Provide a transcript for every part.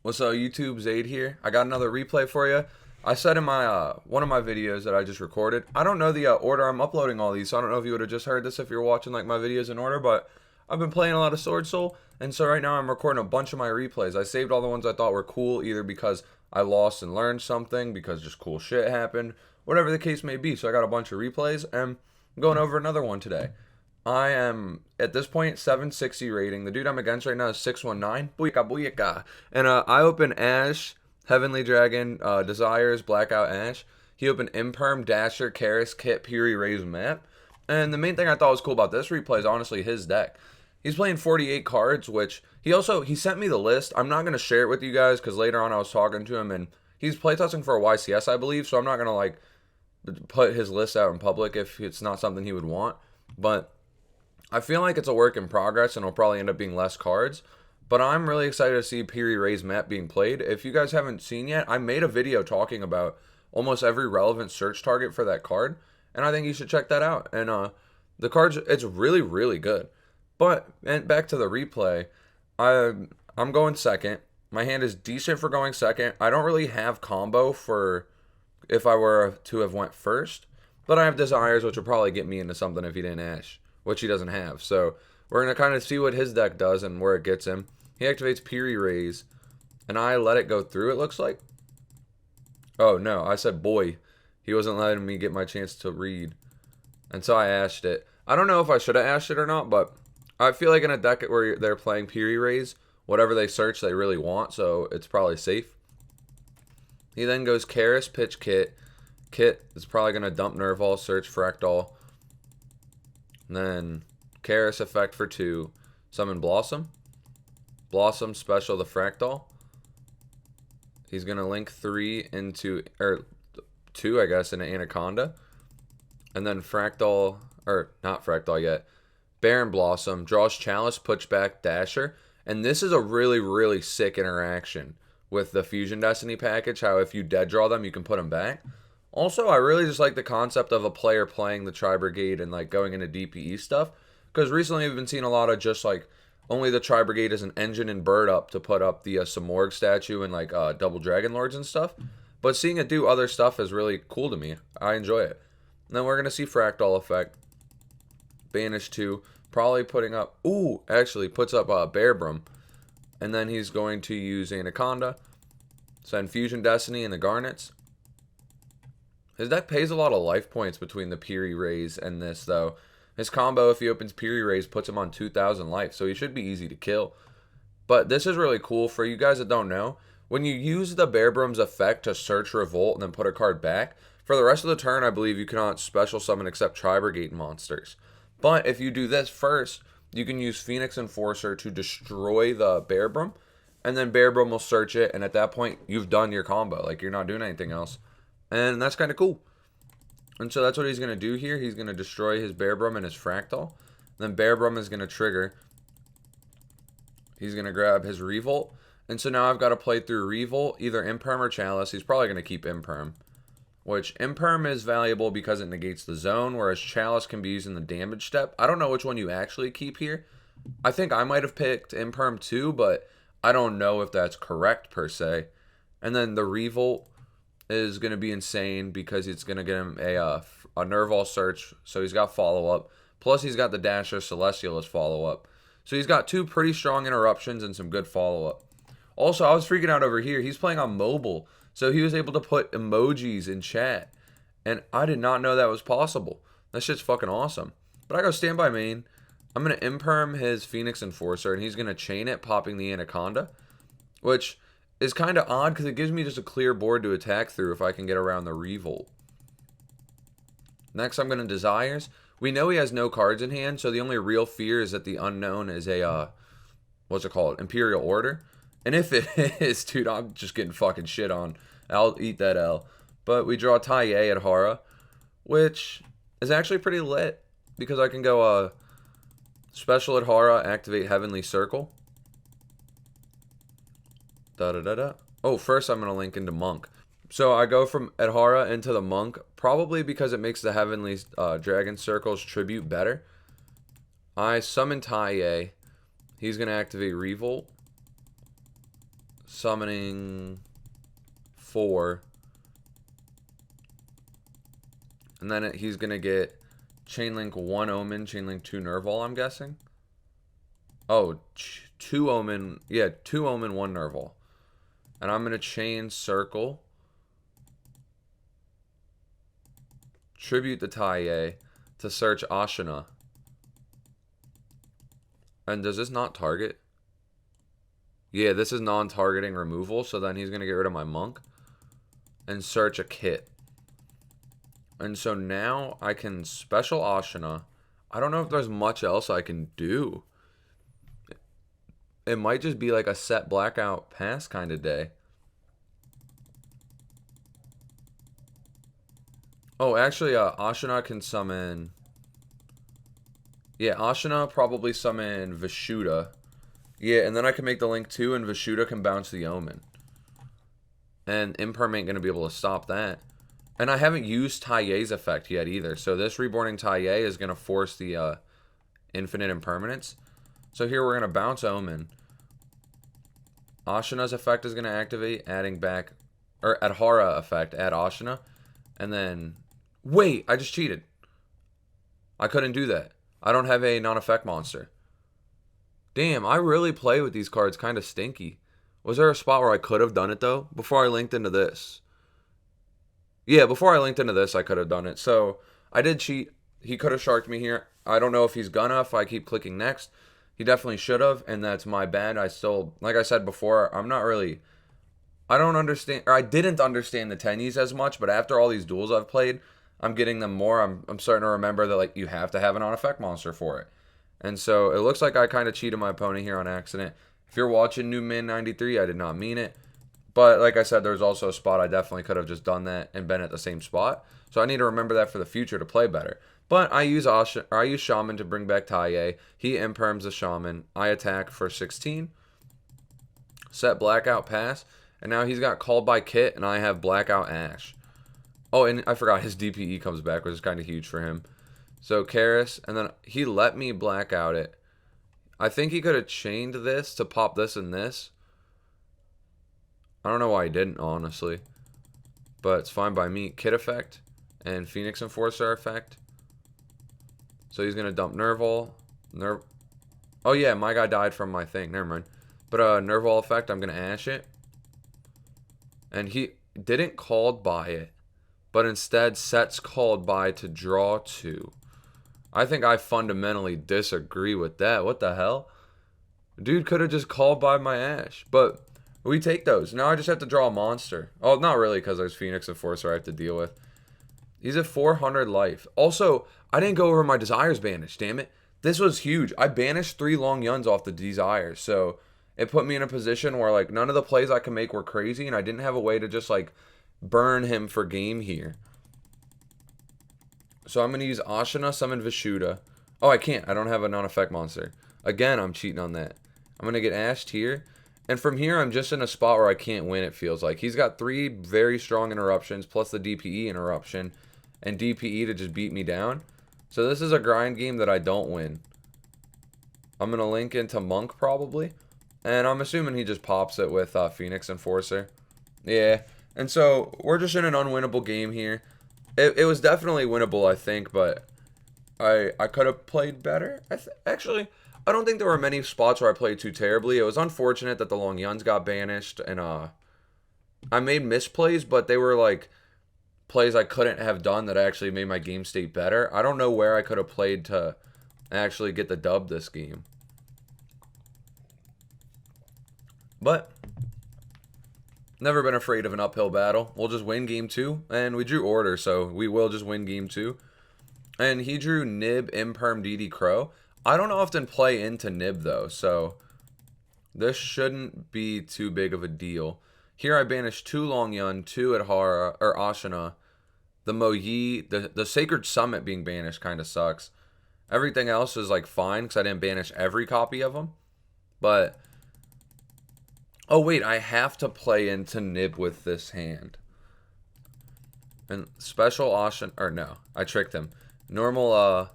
What's up, YouTube? Zaid here. I got another replay for you. I said in my one of my videos that I just recorded. I don't know the order I'm uploading all these, so I don't know if you would have just heard this if you're watching like my videos in order. But I've been playing a lot of Sword Soul, and so right now I'm recording a bunch of my replays. I saved all the ones I thought were cool, either because I lost and learned something, because just cool shit happened, whatever the case may be. So I got a bunch of replays, and I'm going over another one today. I am, at this point, 760 rating. The dude I'm against right now is 619. Booyaka, booyaka. And I open Ash, Heavenly Dragon, Desires, Blackout Ash. He opened Imperm, Dasher, Karis, Kit, Piri Reis map. And the main thing I thought was cool about this replay is honestly his deck. He's playing 48 cards, which he sent me the list. I'm not going to share it with you guys because later on I was talking to him and he's playtesting for a YCS, I believe. So I'm not going to like put his list out in public if it's not something he would want. But I feel like it's a work in progress and it'll probably end up being less cards. But I'm really excited to see Piri Reis map being played. If you guys haven't seen yet, I made a video talking about almost every relevant search target for that card. And I think you should check that out. And the cards, it's really, really good. But, and back to the replay, I'm going second. My hand is decent for going second. I don't really have combo for if I were to have went first. But I have Desires, which will probably get me into something if he didn't Ash, which he doesn't have. So we're going to kind of see what his deck does and where it gets him. He activates Piri Reis, and I let it go through, it looks like. Oh, no, I said boy. He wasn't letting me get my chance to read. And so I ashed it. I don't know if I should have ashed it or not, but I feel like in a deck where they're playing Piri Reis, whatever they search, they really want, so it's probably safe. He then goes Karis, pitch Kit. Kit is probably going to dump Nerval, search Fractal. And then Karis effect for 2. Summon Blossom. Blossom special the Fractal. He's going to link 3 into, or 2 I guess, into Anaconda. And then Fractal, or not Fractal yet. Baron Blossom. Draws Chalice, puts back Dasher. And this is a really, really sick interaction with the Fusion Destiny package. How if you dead draw them, you can put them back. Also, I really just like the concept of a player playing the Tri-Brigade and like going into DPE stuff. Because recently we've been seeing a lot of just like only the Tri-Brigade as an engine and bird up to put up the Samorg statue and like double Dragon Lords and stuff. But seeing it do other stuff is really cool to me. I enjoy it. And then we're going to see Fractal effect. Banish 2. Probably putting up, ooh, actually puts up Bearbrum. And then he's going to use Anaconda. Send Fusion Destiny and the Garnets. His deck pays a lot of life points between the Piri Reis and this, though. His combo, if he opens Piri Reis, puts him on 2,000 life, so he should be easy to kill. But this is really cool for you guys that don't know. When you use the Bearbrum's effect to search Revolt and then put a card back, for the rest of the turn, I believe you cannot special summon except Tri-Brigade monsters. But if you do this first, you can use Phoenix Enforcer to destroy the Bearbrum, and then Bearbrum will search it, and at that point, you've done your combo. Like, you're not doing anything else. And that's kind of cool. And so that's what he's going to do here. He's going to destroy his Bearbrum and his Fractal. Then Bearbrum is going to trigger. He's going to grab his Revolt. And so now I've got to play through Revolt, either Imperm or Chalice. He's probably going to keep Imperm. Which Imperm is valuable because it negates the zone, whereas Chalice can be used in the damage step. I don't know which one you actually keep here. I think I might have picked Imperm too, but I don't know if that's correct per se. And then the Revolt is going to be insane because it's going to get him a Nerval search, so he's got follow-up. Plus, he's got the Dasher Celestial as follow-up. So he's got 2 pretty strong interruptions and some good follow-up. Also, I was freaking out over here. He's playing on mobile, so he was able to put emojis in chat, and I did not know that was possible. That shit's fucking awesome. But I go standby main. I'm going to Imperm his Phoenix Enforcer, and he's going to chain it, popping the Anaconda, which is kind of odd because it gives me just a clear board to attack through if I can get around the Revolt. Next, I'm going to Desires. We know he has no cards in hand, so the only real fear is that the unknown is a, what's it called? Imperial Order. And if it is, dude, I'm just getting fucking shit on. I'll eat that L. But we draw Taie at Hara, which is actually pretty lit because I can go special at Hara, activate Heavenly Circle. Oh, first I'm going to link into Monk. So I go from Adhara into the Monk, probably because it makes the Heavenly Dragon Circle's tribute better. I summon Taie. He's going to activate Revolt. summoning 4. And then he's going to get Chainlink 1 Omen, Chainlink 2 Nerval, I'm guessing. Oh, 2 Omen. Yeah, 2 Omen, 1 Nerval. And I'm going to chain Circle. Tribute the Taiye to search Ashina. And does this not target? Yeah, this is non-targeting removal, so then he's going to get rid of my Monk and search a kit. And so now I can special Ashina. I don't know if there's much else I can do. It might just be like a set blackout pass kind of day. Oh, actually, Ashina can summon... Yeah, Ashina probably summon Vishuddha. Yeah, and then I can make the link 2, and Vishuddha can bounce the Omen. And Imperm ain't going to be able to stop that. And I haven't used Taiye's effect yet either. So this Reborning Taiye is going to force the infinite impermanence. So here we're going to bounce Omen. Ashina's effect is going to activate, adding back... Or Adhara effect, add Ashina. And then... Wait, I just cheated. I couldn't do that. I don't have a non-effect monster. Damn, I really play with these cards kind of stinky. Was there a spot where I could have done it, though? Before I linked into this. Yeah, before I linked into this, I could have done it. So, I did cheat. He could have sharked me here. I don't know if he's gonna if I keep clicking next. He definitely should have, and that's my bad. I still, like I said before, I'm not really... I don't understand, or I didn't understand the tennies as much, but after all these duels I've played, I'm getting them more. I'm starting to remember that, like, you have to have an on-effect monster for it. And so it looks like I kind of cheated my opponent here on accident. If you're watching Newman 93, I did not mean it. But like I said, there's also a spot I definitely could have just done that and been at the same spot. So I need to remember that for the future to play better. But I use Shaman to bring back Taiye. He imperms the Shaman. I attack for 16. Set Blackout Pass. And now he's got Called by Kit, and I have Blackout Ash. Oh, and I forgot his DPE comes back, which is kind of huge for him. So Karis, and then he let me black out it. I think he could have chained this to pop this and this. I don't know why he didn't, honestly. But it's fine by me. Kit effect and Phoenix Enforcer effect. So he's going to dump Nerval. Oh yeah, my guy died from my thing. Never mind. But Nerval effect, I'm going to Ash it. And he didn't Called by it, but instead sets Called by to draw 2. I think I fundamentally disagree with that. What the hell? Dude could have just Called by my Ash. But we take those. Now I just have to draw a monster. Oh, not really, because there's Phoenix Enforcer I have to deal with. He's at 400 life. Also, I didn't go over my Desires banish, damn it. This was huge. I banished 3 Long Yuns off the Desires, so it put me in a position where, like, none of the plays I could make were crazy, and I didn't have a way to just, like, burn him for game here. So I'm going to use Ashina, summon Vishuddha. Oh, I can't. I don't have a non-effect monster. Again, I'm cheating on that. I'm going to get ashed here. And from here, I'm just in a spot where I can't win, it feels like. He's got 3 very strong interruptions, plus the DPE interruption, and DPE to just beat me down. So this is a grind game that I don't win. I'm going to link into Monk, probably. And I'm assuming he just pops it with Phoenix Enforcer. Yeah. And so we're just in an unwinnable game here. It was definitely winnable, I think, but I could have played better. Actually, I don't think there were many spots where I played too terribly. It was unfortunate that the Long Yuns got banished, and I made misplays, but they were like plays I couldn't have done that actually made my game state better. I don't know where I could have played to actually get the dub this game. But never been afraid of an uphill battle. We'll just win game 2. And we drew Order, so we will just win game 2. And he drew Nib, Imperm, DD, Crow. I don't often play into Nib, though, so this shouldn't be too big of a deal. Here I banished 2 Long Yun, 2 Adhara, or Ashina. The Moyi, the Sacred Summit being banished kind of sucks. Everything else is, like, fine, because I didn't banish every copy of them. But... oh, wait, I have to play into Nib with this hand. And special Ashina, or no, I tricked him. Normal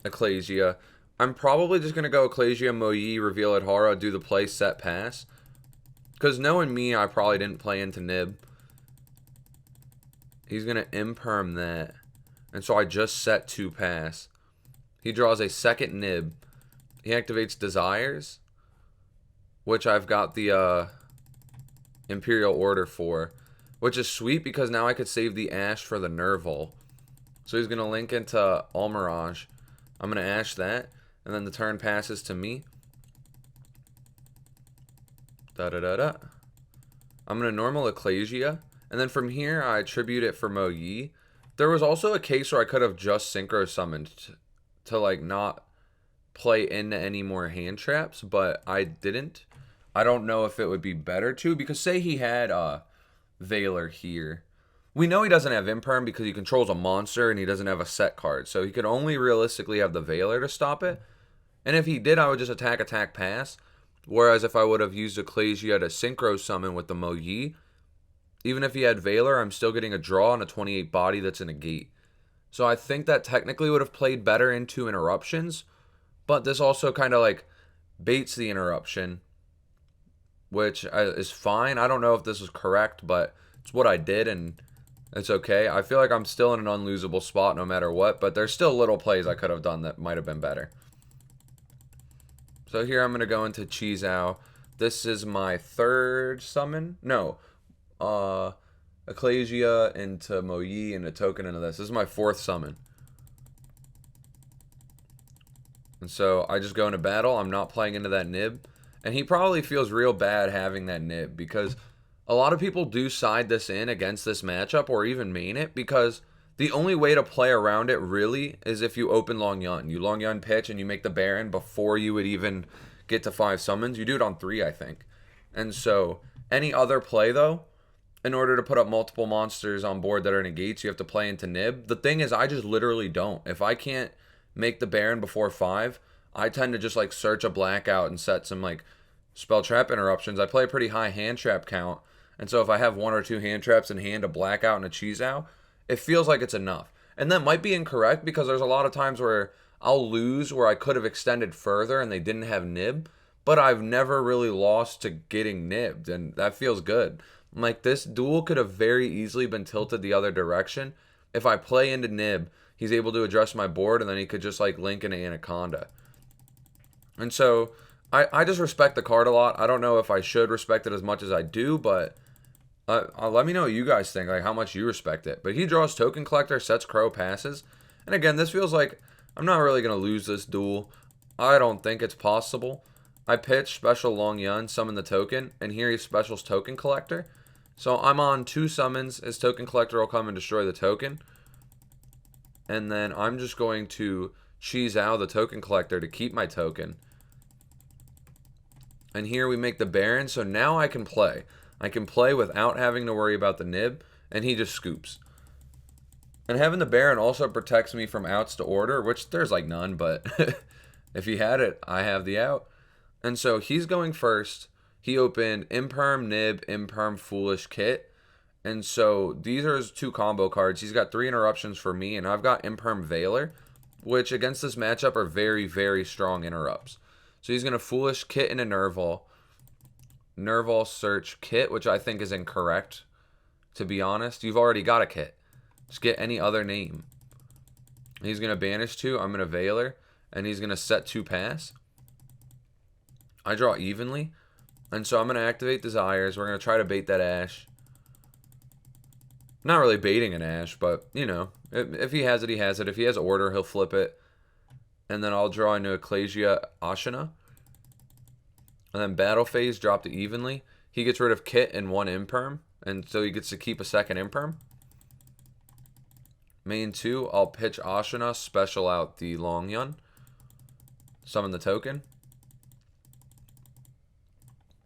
Ecclesia. I'm probably just going to go Ecclesia, Moyi, reveal Adhara, do the play, set, pass. Because knowing me, I probably didn't play into Nib. He's going to imperm that. And so I just set 2 pass. He draws a second Nib. He activates Desires, which I've got the Imperial Order for, which is sweet because now I could save the Ash for the Nerval. So he's going to link into Almirage. I'm going to Ash that, and then the turn passes to me. Da-da-da-da. I'm going to normal Ecclesia, and then from here I attribute it for Mo Yi. There was also a case where I could have just Synchro Summoned to like not play into any more hand traps, but I didn't. I don't know if it would be better to, because say he had Valor here. We know he doesn't have Imperm because he controls a monster and he doesn't have a set card, so he could only realistically have the Valor to stop it. And if he did, I would just attack, pass. Whereas if I would have used Ecclesia to Synchro Summon with the Mo Yi, even if he had Valor, I'm still getting a draw on a 28 body that's in a gate. So I think that technically would have played better into interruptions, but this also kind of like baits the interruption, which is fine. I don't know if this is correct, but it's what I did, and it's okay. I feel like I'm still in an unlosable spot no matter what, but there's still little plays I could have done that might have been better. So here I'm going to go into Chizao. This is my 3rd summon. No. Ecclesia into Mo Yi and a token into this. This is my 4th summon. And so I just go into battle. I'm not playing into that Nib. And he probably feels real bad having that Nib, because a lot of people do side this in against this matchup or even main it, because the only way to play around it really is if you open Long Yun. You Long Yun pitch and you make the Baron before you would even get to 5 summons. You do it on 3, I think. And so any other play, though, in order to put up multiple monsters on board that are negates, you have to play into Nib. The thing is, I just literally don't. If I can't make the Baron before 5, I tend to just like search a blackout and set some like spell trap interruptions. I play a pretty high hand trap count, and so if I have 1 or 2 hand traps in hand, a blackout and a Chizao, it feels like it's enough. And that might be incorrect, because there's a lot of times where I'll lose where I could have extended further and they didn't have Nib, but I've never really lost to getting nibbed, and that feels good. Like, this duel could have very easily been tilted the other direction. If I play into Nib, he's able to address my board, and then he could just like link into Anaconda. And so I just respect the card a lot. I don't know if I should respect it as much as I do, but let me know what you guys think, like how much you respect it. But he draws Token Collector, sets Crow, passes. And again, this feels like I'm not really going to lose this duel. I don't think it's possible. I pitch special Long Yun, summon the token, and here he specials Token Collector. So I'm on 2 summons. His Token Collector will come and destroy the token. And then I'm just going to cheese out the Token Collector to keep my token. And here we make the Baron, so now I can play. I can play without having to worry about the Nib, and he just scoops. And having the Baron also protects me from outs to order, which there's like none, but if he had it, I have the out. And so he's going first. He opened Imperm, Nib, Imperm, Foolish, Kit. And so these are his 2 combo cards. He's got 3 interruptions for me, and I've got Imperm Valor, which against this matchup are very, very strong interrupts. So he's going to Foolish, Kit into Nerval. Nerval search Kit, which I think is incorrect, to be honest. You've already got a Kit. Just get any other name. He's going to banish 2. I'm going to Valor, and he's going to set 2 pass. I draw evenly, and so I'm going to activate Desires. We're going to try to bait that Ash. Not really baiting an Ash, but, you know, if he has it, he has it. If he has Order, he'll flip it. And then I'll draw into Ecclesia Ashina. And then Battle Phase, drop to evenly. He gets rid of Kit and 1 Imperm, and so he gets to keep a 2nd Imperm. Main 2, I'll pitch Ashina, special out the Long Yun. Summon the token.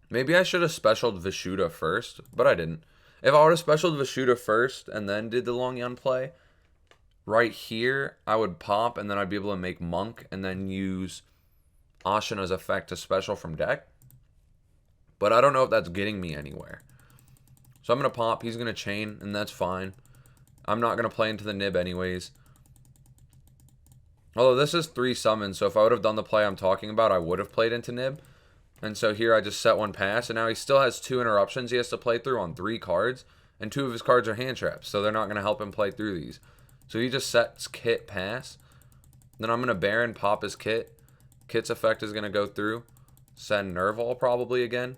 Maybe I should have specialed Vishuddha first, but I didn't. If I would have specialed Vishuddha first and then did the Long Yun play, right here, I would pop, and then I'd be able to make Monk and then use Ashina's effect to special from deck. But I don't know if that's getting me anywhere. So I'm going to pop, he's going to chain, and that's fine. I'm not going to play into the Nib anyways. Although this is 3 summons, so if I would have done the play I'm talking about, I would have played into Nib. And so here I just set one pass, and now he still has 2 interruptions he has to play through on 3 cards, and 2 of his cards are hand traps, so they're not going to help him play through these. So he just sets Kit pass. Then I'm going to Baron pop his Kit. Kit's effect is going to go through. Send Nerval probably again.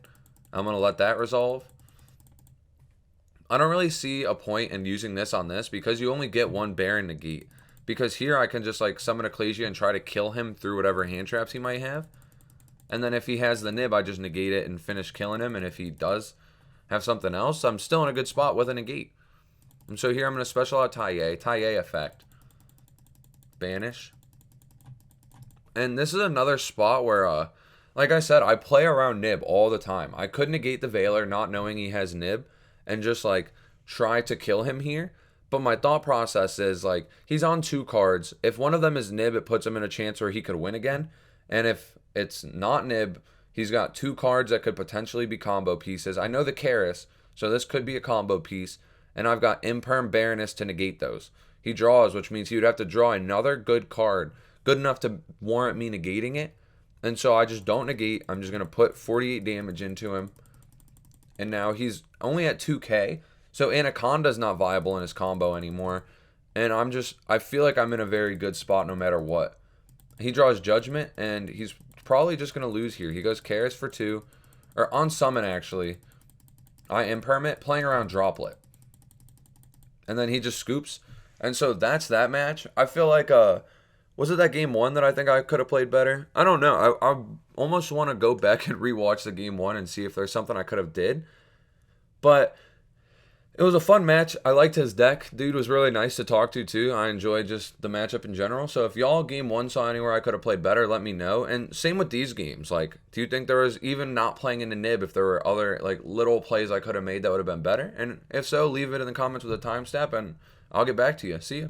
I'm going to let that resolve. I don't really see a point in using this on this because you only get 1 Baron negate. Because here I can just like summon Ecclesia and try to kill him through whatever hand traps he might have. And then if he has the nib, I just negate it and finish killing him. And if he does have something else, I'm still in a good spot with a negate. And so here I'm going to special out Taille effect. Banish. And this is another spot where, like I said, I play around nib all the time. I could negate the Veiler not knowing he has nib and just like try to kill him here. But my thought process is like he's on 2 cards. If one of them is nib, it puts him in a chance where he could win again. And if it's not nib, he's got 2 cards that could potentially be combo pieces. I know the Karis, so this could be a combo piece. And I've got Imperm Baroness to negate those. He draws, which means he would have to draw another good card, good enough to warrant me negating it. And so I just don't negate. I'm just going to put 48 damage into him. And now he's only at 2k. So Anaconda's not viable in his combo anymore. And I feel like I'm in a very good spot no matter what. He draws Judgment, and he's probably just going to lose here. He goes Karis for 2. Or on summon, actually. I Impermit, playing around Droplet. And then he just scoops. And so that's that match. I feel like, was it that game 1 that I think I could have played better? I don't know. I almost want to go back and rewatch the game 1 and see if there's something I could have did. But it was a fun match. I liked his deck. Dude was really nice to talk to, too. I enjoyed just the matchup in general. So if y'all game 1 saw anywhere I could have played better, let me know. And same with these games. Like, do you think there was, even not playing in the nib, if there were other, like, little plays I could have made that would have been better? And if so, leave it in the comments with a timestamp, and I'll get back to you. See ya.